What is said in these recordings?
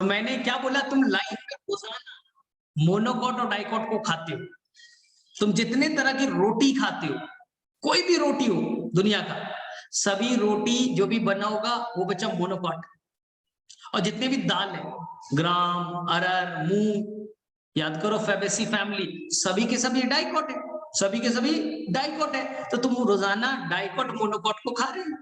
तो मैंने क्या बोला, तुम लाइफ में रोजाना मोनोकॉट और डाइकॉट को खाते हो। तुम जितने तरह की रोटी खाते हो, कोई भी रोटी हो दुनिया का, सभी रोटी जो भी बना होगा वो बच्चा मोनोकॉट। और जितने भी दाल है, ग्राम, अरहर, मूंग, याद करो फैबेसी फैमिली, सभी के सभी डाइकॉट है, सभी के सभी डाइकॉट है। तो तुम रोजाना डाइकॉट मोनोकॉट को खा रहे हो,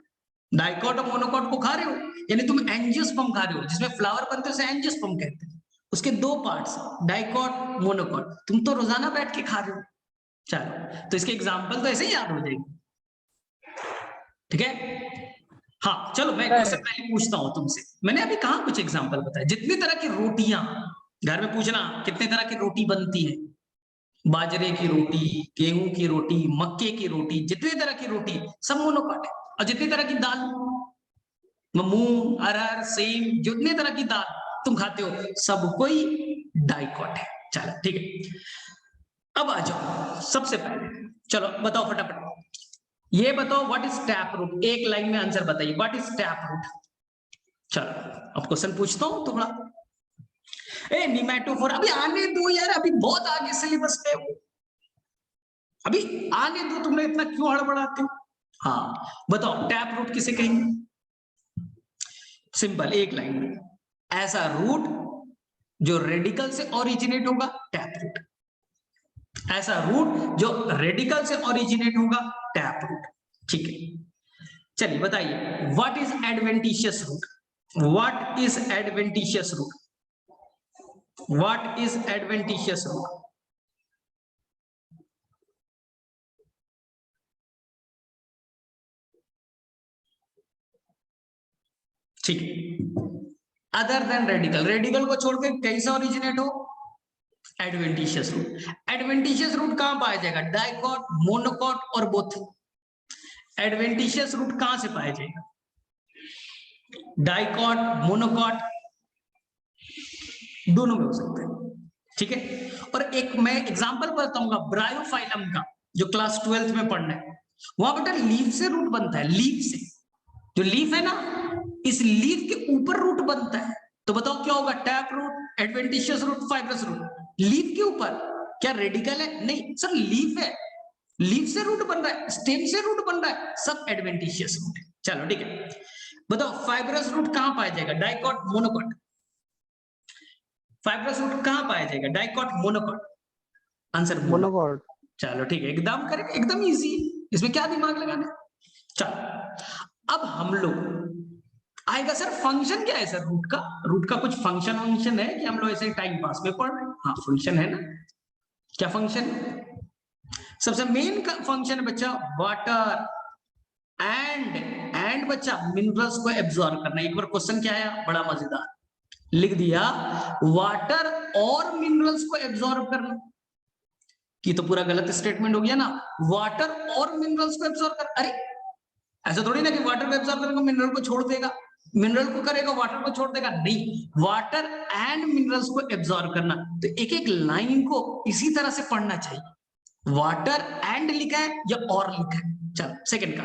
डाइकॉट और मोनोकॉट को खा रहे हो, यानी तुम एंजियोस्पर्म खा रहे हो, जिसमें फ्लावर बनते हैं उसे एंजियोस्पर्म कहते हैं। उसके दो पार्ट्स, डाइकॉट, मोनोकॉट, तुम तो रोजाना बैठ के खा रहे हो। चलो, तो इसके एग्जाम्पल तो ऐसे ही याद हो जाएगी, ठीक है। हाँ चलो, मैं क्वेश्चन पहले पूछता हूं तुमसे। मैंने अभी कहा कुछ एग्जाम्पल बताया, जितनी तरह की रोटियां घर में, पूछना कितने तरह की रोटी बनती है। बाजरे की रोटी, गेहूं की रोटी, मक्के की रोटी, जितनी तरह की रोटी सब मोनोकॉट है। और जितनी तरह की दाल, मूंग, अरहर, सेम, जितने तरह की दाल तुम खाते हो सब कोई डाइकॉट है। चलो ठीक है, अब आ जाओ सबसे पहले, चलो बताओ फटाफट, ये बताओ व्हाट इज टैप रूट। एक लाइन में आंसर बताइए, व्हाट इज टैप रूट। चलो अब क्वेश्चन पूछता हूं थोड़ा। ए निमेटोफोर, अभी आने दो यार, अभी बहुत आगे सिलेबस में हो, अभी आने दो, तुमने इतना क्यों हड़बड़ाते हो। हाँ बताओ, टैप रूट किसे कहेंगे। सिंपल, एक लाइन में, ऐसा रूट जो रेडिकल से ओरिजिनेट होगा, टैप रूट। ऐसा रूट जो रेडिकल से ओरिजिनेट होगा, टैप रूट। ठीक है, चलिए बताइए, what is adventitious root. What is adventitious root, what is adventitious root. ठीक है, अदर देन रेडिकल, रेडिकल को छोड़ के कहीं से ओरिजिनेट हो, एडवेंटिशियस रूट। एडवेंटिशियस रूट कहां पाया जाएगा, डाइकॉट, मोनोकॉट और बोथ। एडवेंटिशियस रूट कहां से पाया जाएगा, डाइकॉट, मोनोकॉट, दोनों में हो सकते हैं। ठीक है, और एक मैं एग्जांपल बताऊंगा ब्रायोफाइलम का, जो क्लास 12th में पढ़ना है। वहां बेटा लीफ से रूट बनता है, लीफ से, जो लीफ है ना, इस लीफ के ऊपर रूट बनता है। तो बताओ क्या होगा, tap root, adventitious root, fibrous root. Leaf के ऊपर, क्या रेडिकल है, नहीं सर, लीफ है, लीफ से रूट बन रहा है, स्टेम से रूट बन रहा है, सब एडवेंटिशियस रूट है। चलो ठीक है, बताओ फाइब्रस रूट कहां पाया जाएगा, डाइकॉट, मोनोकॉट। फाइब्रस रूट कहां पाया जाएगा, डाइकॉट, मोनोकॉट। आंसर बोलो। मोनोकॉट। चलो ठीक है, एकदम करेक्ट, एकदम इजी, इसमें क्या दिमाग लगाना है। चलो अब हम लोग आएगा, सर फंक्शन क्या है सर रूट का, रूट का कुछ फंक्शन है कि हम लोग ऐसे टाइम पास में पढ़ रहे हैं। हाँ फंक्शन है ना, क्या फंक्शन, सबसे मेन का फंक्शन है बच्चा वाटर एंड बच्चा मिनरल्स को एब्जॉर्ब करना। एक बार क्वेश्चन क्या आया, बड़ा मजेदार लिख दिया, वाटर और मिनरल्स को एब्जॉर्ब करना। कि तो पूरा गलत स्टेटमेंट हो गया ना, वाटर और मिनरल्स को एब्जॉर्ब कर, अरे ऐसा थोड़ी ना कि वाटर को एब्जॉर्ब करेगा मिनरल को छोड़ देगा, मिनरल को करेगा वाटर को छोड़ देगा, नहीं, वाटर एंड मिनरल्स को एब्जॉर्ब करना। तो एक एक लाइन को इसी तरह से पढ़ना चाहिए, वाटर एंड लिखा है या और लिखा है। चलो सेकंड का,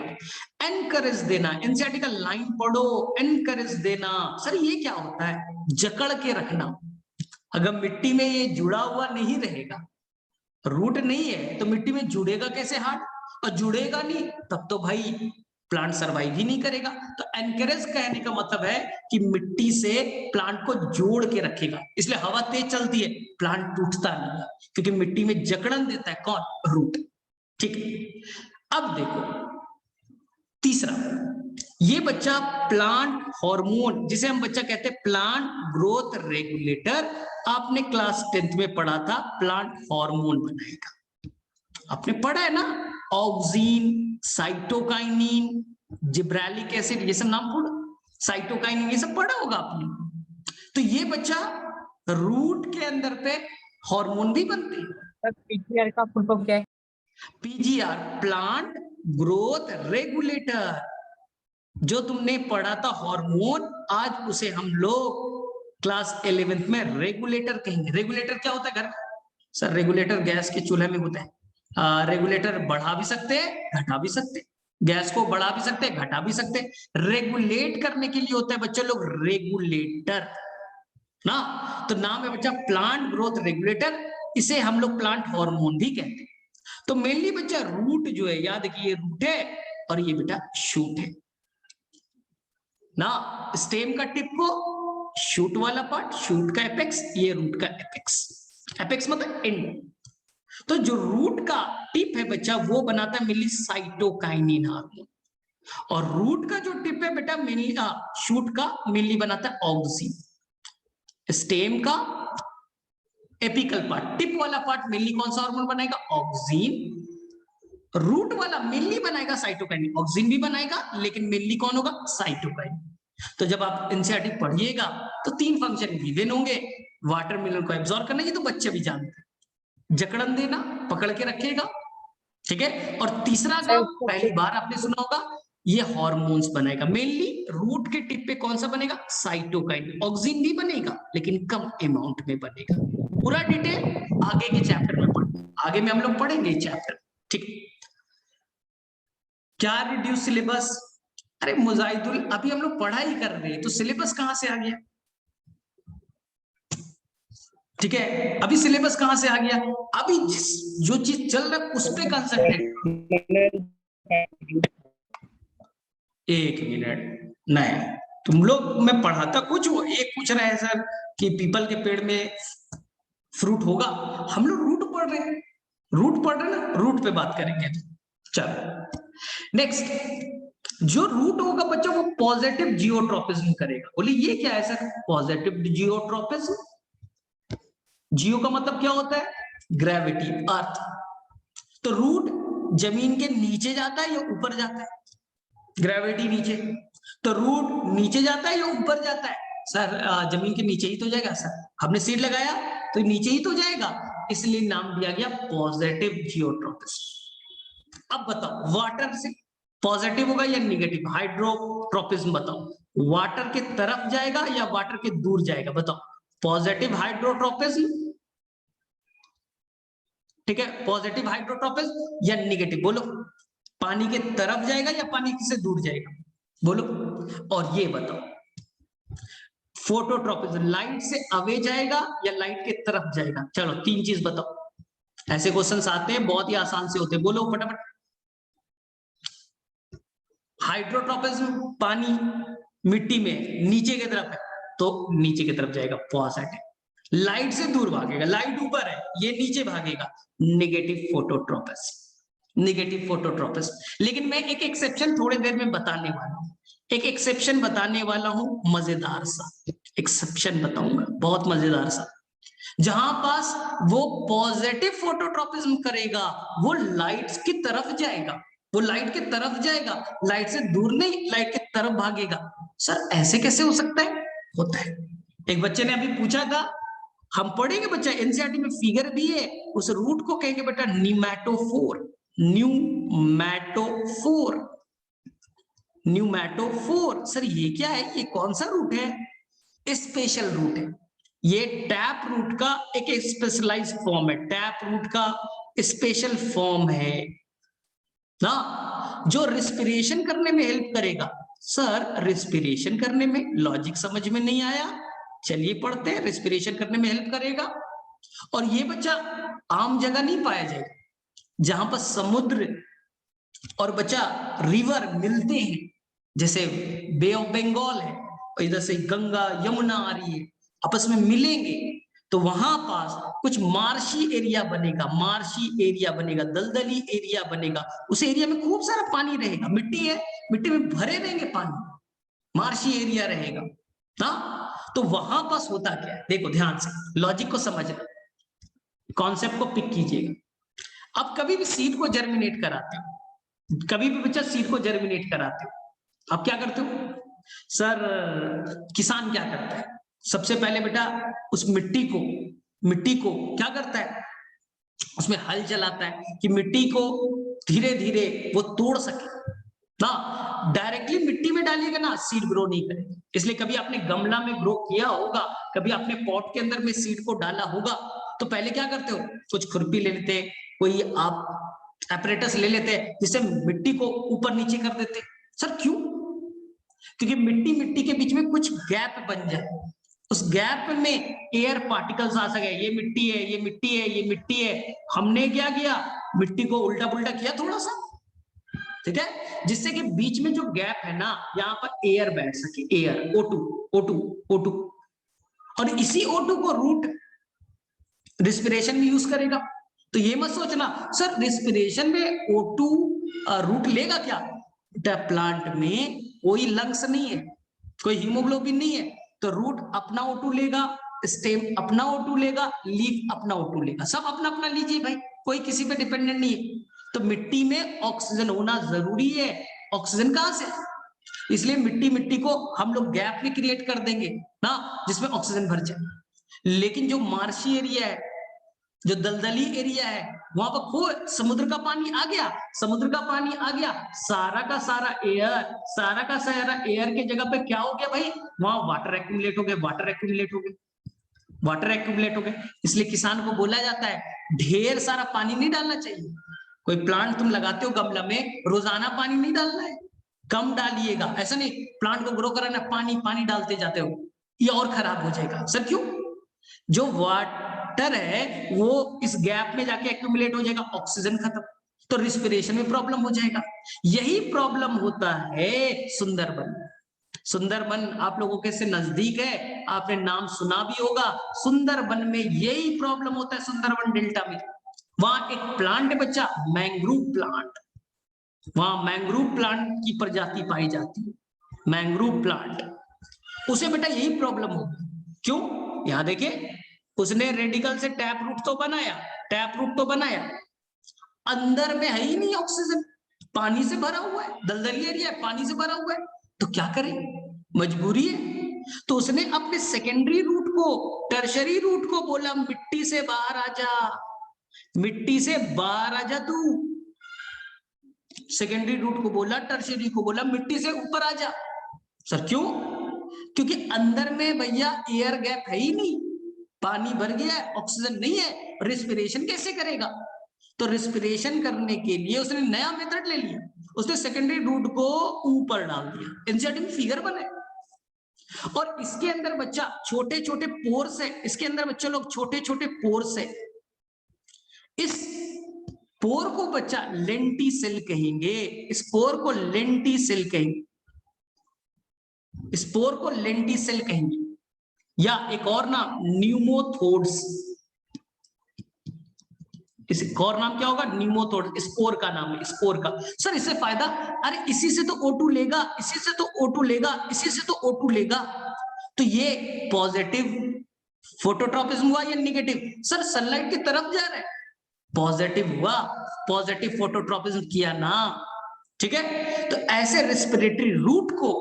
एनकरेज देना, एनसीईआरटी का लाइन पढ़ो, एनकरेज देना। सर ये क्या होता है, जकड़ के रखना। अगर मिट्टी में ये जुड़ा हुआ नहीं रहेगा, रूट नहीं है, तो मिट्टी में जुड़ेगा कैसे हार्ड, और जुड़ेगा नहीं तब तो भाई प्लांट सरवाइव ही नहीं करेगा। तो एनकरेज कहने का मतलब है कि मिट्टी से प्लांट को जोड़ के रखेगा, इसलिए हवा तेज चलती है, प्लांट टूटता नहीं है, क्योंकि मिट्टी में जकड़न देता है कौन, रूट। ठीक है, अब देखो तीसरा, ये बच्चा प्लांट हार्मोन, जिसे हम बच्चा कहते हैं प्लांट ग्रोथ रेगुलेटर, आपने क्लास 10th में पढ़ा था, प्लांट हार्मोन बनाएगा, आपने पढ़ा है ना, ऑक्सीन, साइटोकाइनिन, जिब्रेलिक एसिड, ये सब नाम पढ़ा, साइटोकाइनिन, ये सब पढ़ा होगा आपने। तो ये बच्चा रूट के अंदर पे हार्मोन भी बनते हैं। पीजीआर का फुल फॉर्म क्या है, पीजीआर, प्लांट ग्रोथ रेगुलेटर, जो तुमने पढ़ा था हार्मोन, आज उसे हम लोग क्लास 11th में रेगुलेटर कहेंगे। रेगुलेटर क्या होता है घर, सर रेगुलेटर गैस के चूल्हे में होता है। रेगुलेटर बढ़ा भी सकते हैं घटा भी सकते हैं, गैस को बढ़ा भी सकते हैं घटा भी सकते हैं। रेगुलेट करने के लिए होता है बच्चों लोग रेगुलेटर। ना। तो नाम है बच्चा प्लांट ग्रोथ रेगुलेटर, इसे हम लोग प्लांट हार्मोन भी कहते हैं। तो मेनली बच्चा रूट जो है, याद रखिए रूट है और ये बेटा शूट है ना। स्टेम का टिप को शूट वाला पार्ट, शूट का एपेक्स, ये रूट का एपेक्स। एपेक्स मतलब एंड। तो जो रूट का टिप है बच्चा वो बनाता है मेनली साइटोकाइनिन हार्मोन, और रूट का जो टिप है बेटा मेनली शूट का मेनली बनाता है ऑक्सिन। स्टेम का एपिकल पार्ट, टिप वाला पार्ट मेनली कौन सा हार्मोन बनाएगा? ऑक्सिन। रूट वाला मेनली बनाएगा साइटोकाइनिन, ऑक्सिन भी बनाएगा लेकिन मेनली कौन होगा? साइटोकाइनिन। तो जब आप एनसीईआरटी पढ़िएगा तो 3 फंक्शन गिवन होंगे, वाटरमेलन को एब्जॉर्ब करना, ये तो बच्चे भी जानते हैं, जकड़न देना, पकड़ के रखेगा, ठीक है। और तीसरा काम पहली बार आपने सुना होगा, ये हार्मोन्स बनाएगा। मेनली रूट के टिप पे कौन सा बनेगा? साइटोकाइनिन। ऑक्सिन भी बनेगा लेकिन कम अमाउंट में बनेगा। पूरा डिटेल आगे के चैप्टर में पढ़ेंगे, आगे में हम लोग पढ़ेंगे चैप्टर, ठीक। क्या रिड्यूस सिलेबस? अरे मुजाहिदुल, अभी हम लोग पढ़ाई कर रहे हैं तो सिलेबस कहां से आ गया? ठीक है, अभी सिलेबस कहां से आ गया? अभी जो चीज चल रहा है उस पर कंसंट्रेट। एक मिनट, नहीं तुम लोग, मैं पढ़ाता कुछ वो एक पूछ रहे हैं सर कि पीपल के पेड़ में फ्रूट होगा, हम लोग रूट पढ़ रहे हैं, रूट पढ़ रहे हैं ना, रूट पे बात करेंगे। चलो नेक्स्ट, जो रूट होगा बच्चों वो पॉजिटिव जियोट्रोपिज्म करेगा। बोले ये क्या है सर? पॉजिटिव जियोट्रोपिज्म, जियो का मतलब क्या होता है? ग्रेविटी, अर्थ। तो रूट जमीन के नीचे जाता है या ऊपर जाता है? ग्रेविटी नीचे, तो रूट नीचे जाता है या ऊपर जाता है? सर जमीन के नीचे ही तो जाएगा सर, हमने सीड लगाया तो नीचे ही तो जाएगा, इसलिए नाम दिया गया पॉजिटिव जियोट्रोपिज्म। अब बताओ वाटर से पॉजिटिव होगा या निगेटिव? हाइड्रोट्रोपिज्म बताओ, वाटर के तरफ जाएगा या वाटर के दूर जाएगा? बताओ, पॉजिटिव हाइड्रोट्रोपिज्म, ठीक है, पॉजिटिव हाइड्रोट्रोपिज्म या निगेटिव? बोलो, पानी के तरफ जाएगा या पानी से दूर जाएगा? बोलो। और ये बताओ फोटोट्रोपिज्म, लाइट से अवे जाएगा या लाइट के तरफ जाएगा? चलो 3 चीज बताओ, ऐसे क्वेश्चंस आते हैं बहुत ही आसान से होते हैं, बोलो फटाफट। हाइड्रोट्रोपिज्म पानी मिट्टी में नीचे की तरफ है तो नीचे की तरफ जाएगा, पॉजिटिव। लाइट से दूर भागेगा, लाइट ऊपर है ये नीचे भागेगा, नेगेटिव फोटोट्रोपिज्म, नेगेटिव फोटोट्रोपिज्म। लेकिन मैं एक एक्सेप्शन थोड़ी देर में बताने वाला हूं, एक एक्सेप्शन बताने वाला हूं, मजेदार सा एक्सेप्शन बताऊंगा, बहुत मजेदार सा। जहां पास वो पॉजिटिव फोटोट्रोपिज्म करेगा वो लाइट की तरफ जाएगा, वो लाइट की तरफ जाएगा, लाइट से दूर नहीं, लाइट की तरफ भागेगा। सर ऐसे कैसे हो सकता है? होता है। एक बच्चे ने अभी पूछा था, हम पढ़ेंगे बच्चा एनसीईआरटी में फिगर भी है, उस रूट को कहेंगे बेटा न्यूमैटोफोर, न्यूमैटोफोर, न्यूमैटोफोर। सर ये क्या है, ये कौन सा रूट है? स्पेशल रूट है, ये टैप रूट का एक स्पेशलाइज्ड फॉर्म है, टैप रूट का स्पेशल फॉर्म है ना, जो रिस्पिरेशन करने में हेल्प करेगा। सर रिस्पिरेशन करने में, लॉजिक समझ में नहीं आया, चलिए पढ़ते हैं। रिस्पिरेशन करने में हेल्प करेगा, और ये बच्चा आम जगह नहीं पाया जाएगा, जहां पर समुद्र और बच्चा रिवर मिलते हैं, जैसे बे ऑफ बंगाल है और इधर से गंगा यमुना आ रही है, आपस में मिलेंगे तो वहां पास कुछ मार्शी एरिया बनेगा, मार्शी एरिया बनेगा, दलदली एरिया बनेगा, उस एरिया में खूब सारा पानी रहेगा, मिट्टी है, मिट्टी में भरे रहेंगे पानी, मार्शी एरिया रहेगा ना। तो वहां पास होता क्या है, देखो ध्यान से, लॉजिक को समझना, कॉन्सेप्ट को पिक कीजिएगा। अब कभी भी सीड को जर्मिनेट कराते हो, कभी भी बच्चा सीड को जर्मिनेट कराते हो, आप क्या करते हो? सर किसान क्या करता है, सबसे पहले बेटा उस मिट्टी को क्या करता है, उसमें हल चलाता है कि मिट्टी को धीरे धीरे वो तोड़ सके ना। डायरेक्टली मिट्टी में डालिएगा ना, सीड ग्रो नहीं करेगा। इसलिए कभी आपने गमला में ग्रो किया होगा, कभी आपने पॉट के अंदर में सीड को डाला होगा, तो पहले क्या करते हो, कुछ खुरपी ले लेते, कोई आप एपरेटस ले लेते जिससे मिट्टी को ऊपर नीचे कर देते। सर क्यों? क्योंकि मिट्टी के बीच में कुछ गैप बन जाए, उस गैप में एयर पार्टिकल्स आ सके, ये मिट्टी है, ये मिट्टी है, ये मिट्टी है। हमने क्या किया, मिट्टी को उल्टा पुल्टा किया थोड़ा सा, ठीक है, जिससे कि बीच में जो गैप है ना, यहाँ पर एयर बैठ सके, एयर, O2, O2, O2। और इसी O2 को रूट रिस्पिरेशन में यूज करेगा। तो ये मत सोचना सर रिस्पिरेशन में O2 रूट लेगा क्या, प्लांट में कोई लंग्स नहीं है, कोई हीमोग्लोबिन नहीं है, तो रूट अपना O2 लेगा, स्टेम अपना O2 लेगा, लीफ अपना O2 लेगा, सब अपना अपना लीजिए भाई, कोई किसी पे डिपेंडेंट नहीं है। तो मिट्टी में ऑक्सीजन होना जरूरी है, ऑक्सीजन कहां से, इसलिए मिट्टी को हम लोग गैप में क्रिएट कर देंगे ना, जिसमें ऑक्सीजन भर जाए। लेकिन जो मार्शी एरिया है, जो दलदली एरिया है, वहां पर खूब समुद्र का पानी आ गया, समुद्र का पानी आ गया, सारा का सारा एयर के जगह पे क्या हो गया भाई, वहां वाटर एक्यूमुलेट हो गया, वाटर एक्यूमुलेट हो गया, वाटर एक्यूमुलेट हो गया। इसलिए किसान को बोला जाता है ढेर सारा पानी नहीं डालना चाहिए। कोई प्लांट तुम लगाते हो गमला में, रोजाना पानी नहीं डालना है, कम डालिएगा। ऐसा नहीं प्लांट को ग्रो कराना पानी पानी डालते जाते हो, ये और खराब हो जाएगा। सर क्यों, जो वाटर है वो इस गैप में जाके एक्यूमुलेट हो जाएगा, ऑक्सीजन खत्म, तो रिस्पिरेशन में प्रॉब्लम हो जाएगा। यही प्रॉब्लम होता है सुंदरबन। सुंदरबन आप लोगों के से नजदीक है, आपने नाम सुना भी होगा, सुंदरबन में यही प्रॉब्लम होता है। सुंदरबन डेल्टा में वहां एक प्लांट है बच्चा, मैंग्रोव प्लांट, वहां मैंग्रोव प्लांट की प्रजाति पाई जाती है, मैंग्रोव प्लांट। उसे बेटा यही प्रॉब्लम होगी। क्यों, यहां देखिए, उसने रेडिकल से टैप रूट तो बनाया, टैप रूट तो बनाया, अंदर में है ही नहीं ऑक्सीजन, पानी से भरा हुआ है, दलदली एरिया है, पानी से भरा हुआ है, तो क्या करे, मजबूरी है। तो उसने अपने सेकेंडरी रूट को, टर्शरी रूट को बोला मिट्टी से बाहर आ जा, मिट्टी से बाहर आ जा तू। सेकेंडरी रूट को बोला, टर्शरी को बोला मिट्टी से ऊपर आ जा। सर क्यों, क्योंकि अंदर में भैया एयर गैप है ही नहीं, पानी भर गया है, ऑक्सीजन नहीं है, रिस्पिरेशन कैसे करेगा। तो रिस्पिरेशन करने के लिए उसने नया मेथड ले लिया, उसने सेकेंडरी रूट को ऊपर डाल दिया, एनसीईआरटी में फिगर बने। और इसके अंदर बच्चा छोटे छोटे पोर्स है, इसके अंदर बच्चे लोग छोटे छोटे पोर्स है, इस पोर को बच्चा लेंटिसेल कहेंगे, इस पोर को लेंटिसेल कहेंगे, स्पोर को लेंटिसेल कहेंगे, या एक और नाम न्यूमोथोड्स, इस और नाम क्या होगा, न्यूमोथोड्स, स्पोर का नाम है, स्पोर का। सर इससे फायदा, अरे इसी से तो O2 लेगा, इसी से तो O2 लेगा, इसी से तो O2 लेगा, तो ये पॉजिटिव फोटोट्रॉपिज्म हुआ या नेगेटिव, सर सनलाइट की तरफ जा रहा है, पॉजिटिव हुआ, पॉजिटिव फोटोट्रॉपिज्म किया ना, ठीक है। तो ऐसे रेस्पिरेटरी रूट को,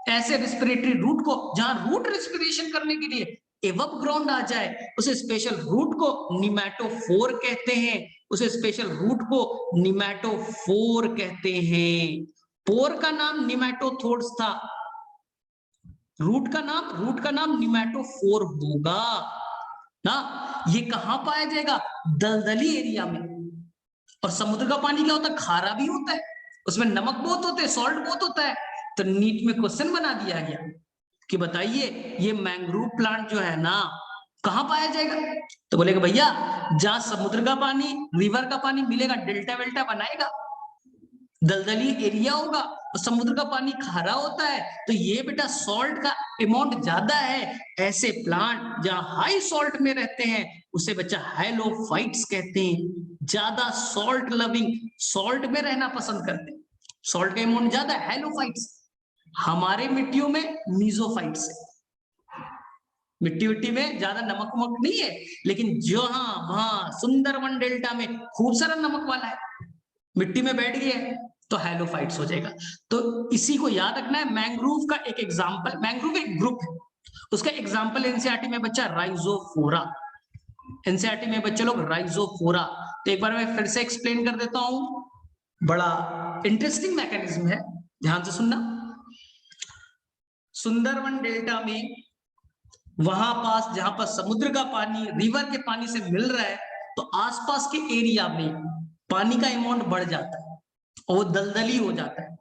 ऐसे रेस्पिरेटरी रूट को जहां रूट रेस्पिरेशन करने के लिए एबव ग्राउंड आ जाए, उसे स्पेशल रूट को निमैटोफोर कहते हैं, उसे स्पेशल रूट को निमैटोफोर कहते हैं। पोर का नाम निमैटोथोड्स था, रूट का नाम निमैटोफोर होगा ना। ये कहां पाया जाएगा, दलदली एरिया में। और समुद्र का पानी क्या होता है, खारा भी होता है, उसमें नमक बहुत होते हैं, सॉल्ट बहुत होता है। तो नीट में क्वेश्चन बना दिया गया कि बताइए ये मैंग्रोव प्लांट जो है ना कहां पाया जाएगा, तो बोलेगा भैया जहां समुद्र का पानी, रिवर का पानी मिलेगा, डेल्टा वेल्टा बनाएगा, दलदली एरिया होगा, और समुद्र का पानी खारा होता है, तो ये बेटा सॉल्ट का अमाउंट ज्यादा है, ऐसे प्लांट जहां हाई सॉल्ट में रहते हैं उसे बच्चा हैलोफाइट्स कहते हैं, ज्यादा सॉल्ट लविंग, सॉल्ट में रहना पसंद करते हैं, सॉल्ट का अमाउंट ज्यादा है, हैलोफाइट्स। हमारे मिट्टियों में मीजोफाइट्स है, मिट्टी में ज्यादा नमक वमक नहीं है, लेकिन जो वहां सुंदरबन डेल्टा में खूब सारा नमक वाला है, मिट्टी में बैठ गया है, तो हैलोफाइट्स हो जाएगा। तो इसी को याद रखना है। मैंग्रोव का एक एग्जांपल, मैंग्रोव एक ग्रुप है, उसका एग्जांपल एनसीईआरटी में बच्चा राइजोफोरा, एनसीईआरटी में बच्चे लोग राइजोफोरा। तो एक बार मैं फिर से एक्सप्लेन कर देता हूं, बड़ा इंटरेस्टिंग मैकेनिज्म है, ध्यान से सुनना। सुंदरबन डेल्टा में वहां पास जहां पर समुद्र का पानी रिवर के पानी से मिल रहा है, तो आसपास के एरिया में पानी का अमाउंट बढ़ जाता है और वो दलदली हो जाता है।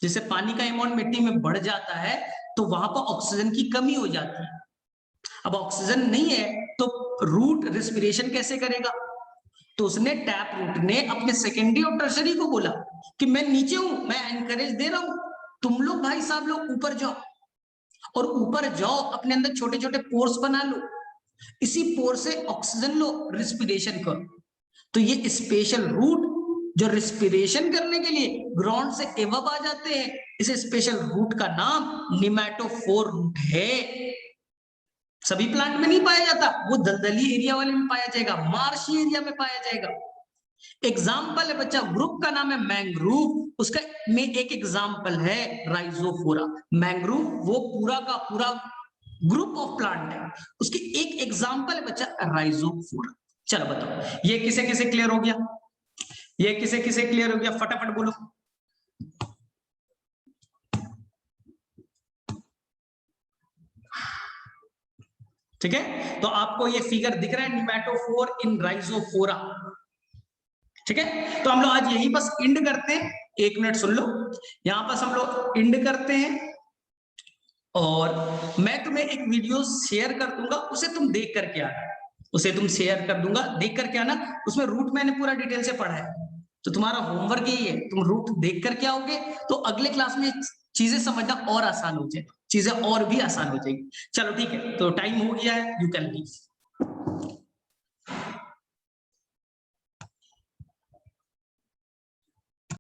जिससे पानी का अमाउंट मिट्टी में बढ़ जाता है तो वहां पर ऑक्सीजन की कमी हो जाती है, अब ऑक्सीजन नहीं है तो रूट रिस्पिरेशन कैसे करेगा? तो उसने टैप रूट ने अपने सेकेंडरी और टर्शरी को बोला कि मैं नीचे हूं, मैं एनकरेज दे रहा हूं, तुम लोग भाई साहब लोग ऊपर जाओ, और ऊपर जाओ, अपने अंदर छोटे छोटे पोर्स बना लो, इसी पोर से ऑक्सीजन लो, रिस्पिरेशन करो। तो ये स्पेशल रूट जो रिस्पिरेशन करने के लिए ग्राउंड से एवब आ जाते हैं, इस स्पेशल रूट का नाम निमेटोफोर रूट है। सभी प्लांट में नहीं पाया जाता, वो दलदली एरिया वाले में पाया जाएगा, मार्शी एरिया में पाया जाएगा। एग्जाम्पल है बच्चा, ग्रुप का नाम है मैंग्रूव, उसका में एक एग्जाम्पल है राइजोफोरा। मैंग्रूव वो पूरा का पूरा ग्रुप ऑफ प्लांट है, उसकी एक एग्जाम्पल है बच्चा राइजोफोरा। चलो बताओ, ये किसे किसे क्लियर हो गया? ये किसे किसे क्लियर हो गया? फटाफट बोलो। ठीक है, तो आपको ये फिगर दिख रहा है, निमेटोफोर इन राइजोफोरा। ठीक है, तो हम लोग आज यही बस इंड करते हैं। 1 मिनट सुन लो, यहां पर हम लोग इंड करते हैं, और मैं तुम्हें एक वीडियो शेयर कर दूंगा, उसे तुम देख करके आना, उसे तुम शेयर कर दूंगा, देख करके आना। उसमें रूट मैंने पूरा डिटेल से पढ़ा है, तो तुम्हारा होमवर्क यही है, तुम रूट देख करके आओगे तो अगले क्लास में चीजें समझना और आसान हो जाए, चीजें और भी आसान हो जाएगी। चलो ठीक है, तो टाइम हो गया है, यू कैन लीव।